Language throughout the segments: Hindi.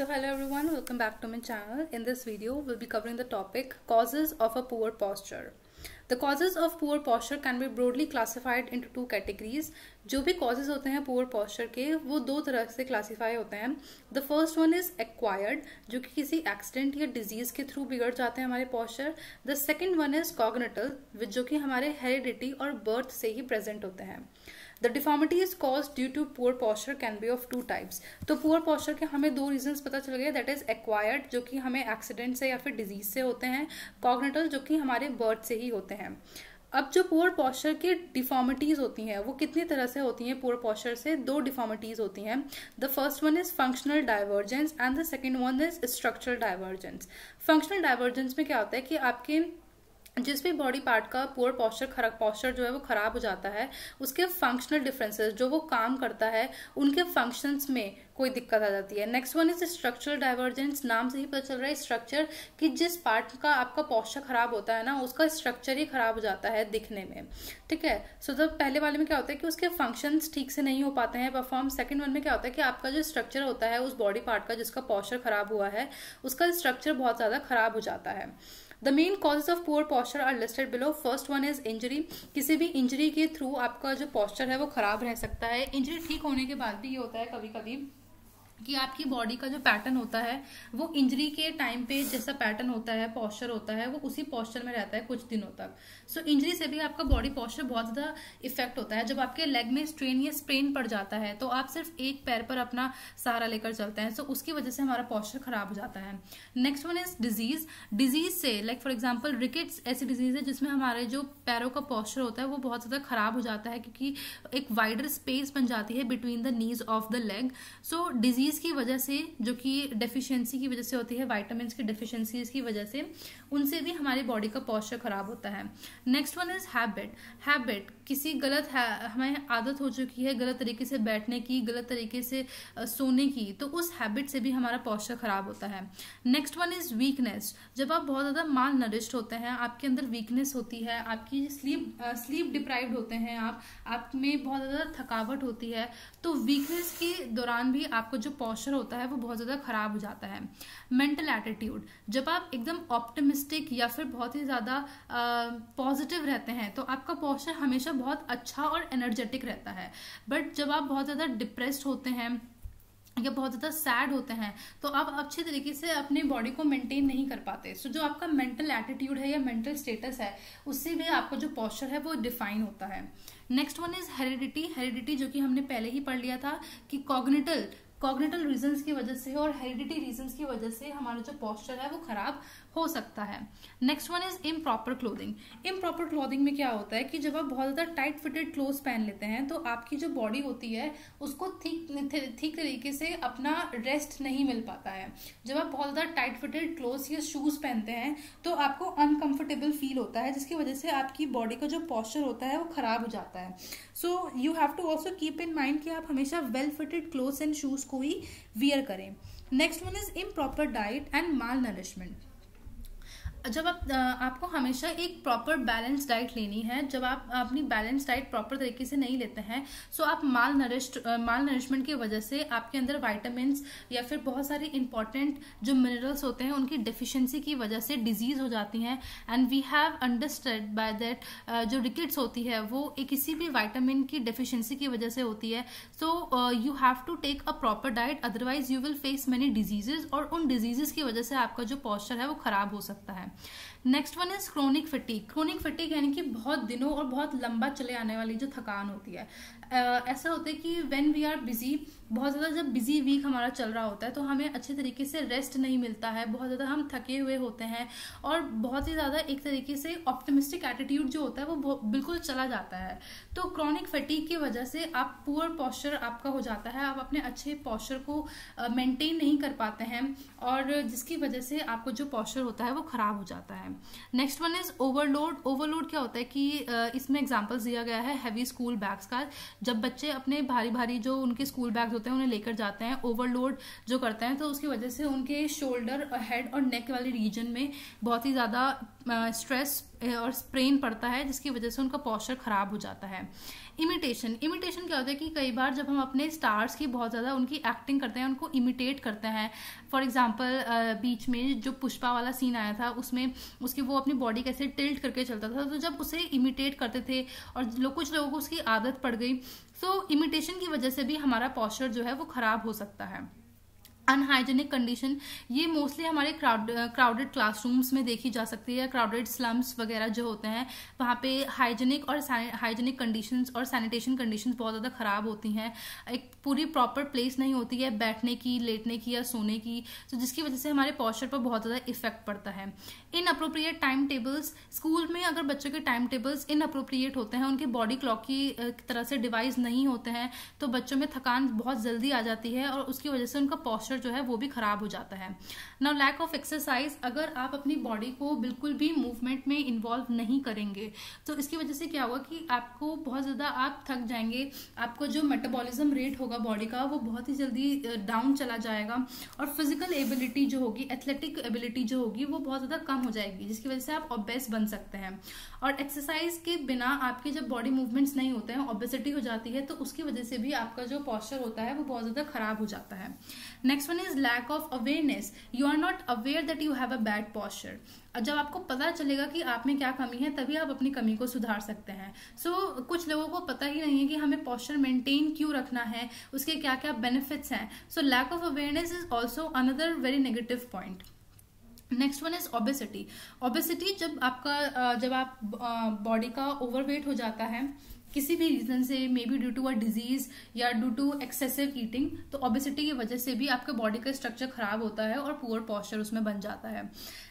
So hello everyone, welcome back to my channel. In this video, we'll be covering the topic causes of a poor posture. The causes of poor posture can be broadly classified into two categories. जो भी causes होते हैं poor posture के वो दो तरह से classify होते हैं. The first one is acquired, जो कि किसी accident या disease के through बिगड़ जाते हैं हमारे posture. The second one is congenital, which जो कि हमारे heredity और birth से ही present होते हैं. The deformity is caused due to poor posture can be of two types. तो poor posture के हमें दो reasons पता चल गए, that is acquired जो कि हमें accident से या फिर disease से होते हैं, congenital जो कि हमारे birth से ही होते हैं. अब जो poor posture की deformities होती हैं वो कितनी तरह से होती हैं? poor posture से दो deformities होती हैं. The first one is functional divergence and the second one is structural divergence. Functional divergence में क्या होता है कि आपके जिस भी बॉडी पार्ट का पुअर पोस्चर जो है वो खराब हो जाता है, उसके फंक्शनल डिफरेंसेस जो वो काम करता है उनके फंक्शंस में कोई दिक्कत आ जाती है. Next one is structural divergence. नाम से ही पता चल रहा है स्ट्रक्चर कि जिस पार्ट का आपका पोस्चर खराब होता है ना उसका स्ट्रक्चर ही खराब हो जाता है दिखने में. ठीक है. सो तो पहले वाले में क्या होता है कि उसके फंक्शंस ठीक से नहीं हो पाते हैं परफॉर्म. सेकंड वन में क्या होता है कि आपका जो स्ट्रक्चर होता है उस बॉडी पार्ट का जिसका पोस्चर खराब हुआ है उसका स्ट्रक्चर बहुत ज्यादा खराब हो जाता है. The main causes of poor posture are listed below. First one is injury. किसी भी इंजरी के थ्रू आपका जो पोस्चर है वो खराब रह सकता है. इंजरी ठीक होने के बाद भी ये होता है कभी कभी कि आपकी बॉडी का जो पैटर्न होता है वो इंजरी के टाइम पे जैसा पैटर्न होता है, पोस्चर होता है, वो उसी पोस्चर में रहता है कुछ दिनों तक. सो इंजरी से भी आपका बॉडी पोस्चर बहुत ज्यादा इफेक्ट होता है. जब आपके लेग में स्ट्रेन या स्प्रेन पड़ जाता है तो आप सिर्फ एक पैर पर अपना सहारा लेकर चलते हैं, सो उसकी वजह से हमारा पोस्चर खराब हो जाता है. Next one is disease. Disease से लाइक फॉर एग्जाम्पल रिकेट्स ऐसी डिजीज है जिसमें हमारे जो पैरों का पोस्चर होता है वो बहुत ज्यादा खराब हो जाता है क्योंकि एक वाइडर स्पेस बन जाती है between the knees of the leg. So disease की वजह से जो कि डेफिशिएंसी की वजह से होती है, विटामिन की डेफिशिएंसी की वजह से, उनसे भी हमारी बॉडी का पोस्चर खराब होता है. Next one is habit. Habit किसी गलत हमें आदत हो चुकी है गलत तरीके से बैठने की, गलत तरीके से सोने की, तो उस हैबिट से भी हमारा पोस्चर खराब होता है. Next one is weakness. जब आप बहुत ज्यादा माल नरिश्ड होते हैं, आपके अंदर वीकनेस होती है, आपकी स्लीप डिप्राइव्ड होते हैं, आप में बहुत ज्यादा थकावट होती है, तो वीकनेस के दौरान भी आपको जो पोस्चर होता है वो बहुत ज्यादा खराब हो जाता है. Mental attitude. जब आप एकदम ऑप्टिमिस्टिक या फिर बहुत ही ज्यादा पॉजिटिव रहते हैं तो आपका पोस्चर हमेशा बहुत अच्छा और एनर्जेटिक रहता है. बट जब आप बहुत ज्यादा डिप्रेस्ड होते हैं या बहुत ज्यादा सैड होते हैं तो आप अच्छे तरीके से अपने बॉडी को मेंटेन नहीं कर पाते. सो जो आपका मेंटल एटीट्यूड है या मेंटल स्टेटस है उससे भी आपका जो पोस्चर है वो डिफाइन होता है. Next one is heredity. Heredity जो कि हमने पहले ही पढ़ लिया था कि कॉग्निटल रीजंस की वजह से और हेरिडिटी रीजंस की वजह से हमारा जो पोस्चर है वो खराब हो सकता है. Next one is improper clothing. Improper clothing में क्या होता है कि जब आप बहुत ज्यादा टाइट फिटेड क्लोथ पहन लेते हैं तो आपकी जो बॉडी होती है उसको ठीक तरीके से अपना रेस्ट नहीं मिल पाता है. जब आप बहुत ज्यादा टाइट फिटेड क्लोथ या शूज पहनते हैं तो आपको अनकंफर्टेबल फील होता है जिसकी वजह से आपकी बॉडी का जो पोस्चर होता है वो खराब हो जाता है. So you have to also keep in mind कि आप हमेशा well fitted clothes and shoes को ही वियर करें. Next one is improper diet and malnourishment. जब आपको हमेशा एक प्रॉपर बैलेंस डाइट लेनी है. जब आप अपनी बैलेंस डाइट प्रॉपर तरीके से नहीं लेते हैं सो आप माल नरिशमेंट की वजह से आपके अंदर विटामिन्स या फिर बहुत सारे इंपॉर्टेंट जो मिनरल्स होते हैं उनकी डेफिशिएंसी की वजह से डिजीज हो जाती हैं. And we have understood by that जो रिकेट्स होती है वो किसी भी विटामिन की डेफिशिएंसी की वजह से होती है. So you have to take a proper diet, otherwise you will face many diseases और उन डिजीजेस की वजह से आपका जो पोस्चर है वो खराब हो सकता है. Next one is chronic fatigue. Chronic fatigue यानी कि बहुत दिनों और बहुत लंबा चले आने वाली जो थकान होती है. ऐसा होता है कि व्हेन वी आर बिजी, बहुत ज़्यादा जब बिजी वीक हमारा चल रहा होता है तो हमें अच्छे तरीके से रेस्ट नहीं मिलता है, बहुत ज़्यादा हम थके हुए होते हैं और बहुत ही ज़्यादा एक तरीके से ऑप्टिमिस्टिक एटीट्यूड जो होता है वो बिल्कुल चला जाता है. तो क्रॉनिक फटीग की वजह से आप पुअर पोस्चर आपका हो जाता है, आप अपने अच्छे पोस्चर को मेंटेन नहीं कर पाते हैं और जिसकी वजह से आपको जो पोस्चर होता है वो खराब हो जाता है. Next one is overload. Overload क्या होता है कि इसमें एग्जाम्पल्स दिया गया है हैवी स्कूल बैग्स का. जब बच्चे अपने भारी भारी जो उनके स्कूल बैग्स होते हैं उन्हें लेकर जाते हैं, ओवरलोड जो करते हैं तो उसकी वजह से उनके शोल्डर, हेड और नेक वाले रीजन में बहुत ही ज्यादा स्ट्रेस और स्प्रेन पड़ता है, जिसकी वजह से उनका पॉस्चर खराब हो जाता है। इमिटेशन क्या होता है कि कई बार जब हम अपने स्टार्स की बहुत ज़्यादा उनकी एक्टिंग करते हैं, उनको इमिटेट करते हैं। फॉर एग्जाम्पल बीच में जो पुष्पा वाला सीन आया था, उसमें उसकी वो अपनी बॉडी कैसे टिल्ट करके चलता था, तो जब उसे इमिटेट करते थे और कुछ लोगों को उसकी आदत पड़ गई, तो इमिटेशन की वजह से भी हमारा पॉस्चर जो है वो खराब हो सकता है। अनहाइजेनिक कंडीशन, ये मोस्टली हमारे क्राउडेड क्लासरूम्स में देखी जा सकती है। क्राउडेड स्लम्स वगैरह जो होते हैं, वहाँ पे हाइजेनिक कंडीशंस और सैनिटेशन कंडीशंस बहुत ज़्यादा ख़राब होती हैं। एक पूरी प्रॉपर प्लेस नहीं होती है बैठने की, लेटने की या सोने की, तो जिसकी वजह से हमारे पॉस्चर पर बहुत ज़्यादा इफेक्ट पड़ता है। इनअप्रोप्रिएट टाइम टेबल्स, स्कूल में अगर बच्चों के टाइम टेबल्स इनअप्रोप्रिएट होते हैं, उनके बॉडी क्लॉक की तरह से डिवाइस नहीं होते हैं, तो बच्चों में थकान बहुत जल्दी आ जाती है और उसकी वजह से उनका पॉस्चर जो है वो भी खराब हो जाता है। नाउ लैक ऑफ एक्सरसाइज, अगर आप अपनी बॉडी को बिल्कुल भी मूवमेंट में इन्वॉल्व नहीं करेंगे, तो इसकी वजह से क्या होगा कि आपको बहुत ज्यादा आप थक जाएंगे, आपको जो मेटाबॉलिज्म रेट होगा बॉडी का वो बहुत ही जल्दी डाउन चला जाएगा और फिजिकल एबिलिटी जो होगी, एथलेटिक एबिलिटी जो होगी वो बहुत ज्यादा कम हो जाएगी, जिसकी वजह से आप ओबेस बन सकते हैं। और एक्सरसाइज के बिना आपके जब बॉडी मूवमेंट्स नहीं होते हैं, ओबेसिटी हो जाती है, तो उसकी वजह से भी आपका जो पॉस्चर होता है वो बहुत ज्यादा खराब हो जाता है। Next one is lack of awareness, you are not aware that you have a bad posture. जब आपको पता चलेगा कि आप में क्या कमी है, तभी आप अपनी कमी को सुधार सकते हैं। कुछ लोगों को पता ही नहीं है कि हमें पॉस्चर मेंटेन क्यों रखना है, उसके क्या क्या बेनिफिट्स हैं। So lack of awareness is also another very negative point. Next one is obesity. Obesity जब आप बॉडी का ओवरवेट हो जाता है किसी भी रीजन से, may be due to a disease या ड्यू टू एक्सेसिव ईटिंग, तो ओबेसिटी की वजह से भी आपके बॉडी का स्ट्रक्चर खराब होता है और पुअर पॉस्चर उसमें बन जाता है।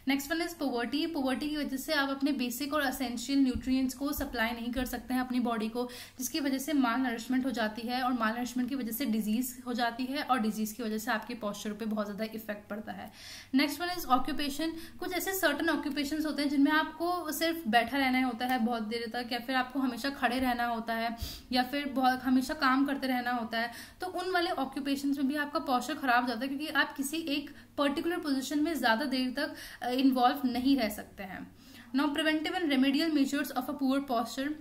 Next one is poverty. Poverty की वजह से आप अपने बेसिक और एसेंशियल न्यूट्रिएंट्स को सप्लाई नहीं कर सकते हैं अपनी बॉडी को, जिसकी वजह से माल नरिशमेंट हो जाती है और माल नरिशमेंट की वजह से डिजीज हो जाती है और डिजीज की वजह से आपके पॉस्चर पे बहुत ज्यादा इफेक्ट पड़ता है। Next one is occupation. कुछ ऐसे सर्टन ऑक्यूपेशन होते हैं जिनमें आपको सिर्फ बैठा रहना होता है बहुत देर तक, या फिर आपको हमेशा खड़े रहना होता है, या फिर बहुत हमेशा काम करते रहना होता है, तो उन वाले ऑक्यूपेशंस में भी आपका पॉस्चर खराब हो जाता है, क्योंकि आप किसी एक पर्टिकुलर पोजीशन में ज्यादा देर तक इन्वॉल्व नहीं रह सकते हैं। Now preventive and remedial measures of a poor posture,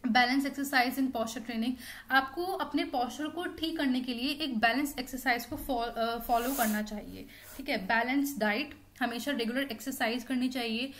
balance exercise in posture training. आपको अपने पॉस्चर को ठीक करने के लिए एक बैलेंस एक्सरसाइज को फॉलो करना चाहिए, ठीक है। बैलेंस डाइट, हमेशा रेगुलर एक्सरसाइज करनी चाहिए।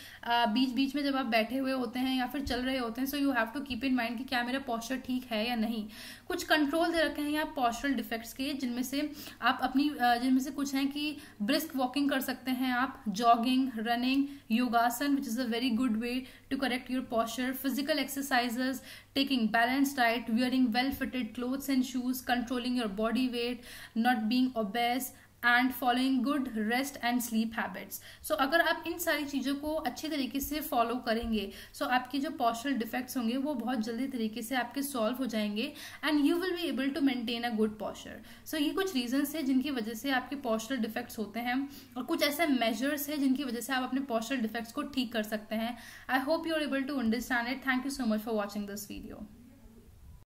बीच बीच में जब आप बैठे हुए होते हैं या फिर चल रहे होते हैं, so you have to keep in mind कि क्या मेरा पॉस्चर ठीक है या नहीं। कुछ कंट्रोल दे रखे हैं यहाँ पॉस्चरल डिफेक्ट्स के, जिनमें से कुछ हैं कि ब्रिस्क वॉकिंग कर सकते हैं आप, jogging, running, yogasana which is a very good way to correct your posture, physical exercises, taking balanced diet, wearing well fitted clothes and shoes, controlling your body weight, not being obese and following good rest and sleep habits. So अगर आप इन सारी चीजों को अच्छे तरीके से फॉलो करेंगे, सो आपके जो पॉस्चरल डिफेक्ट्स होंगे वो बहुत जल्दी तरीके से आपके सॉल्व हो जाएंगे and you will be able to maintain a good posture. So ये कुछ रीजंस है जिनकी वजह से आपके पॉस्चरल डिफेक्ट्स होते हैं, और कुछ ऐसे मेजर्स है जिनकी वजह से आप अपने पॉस्चरल डिफेक्ट्स को ठीक कर सकते हैं। I hope you are able to understand it. Thank you so much for watching this video.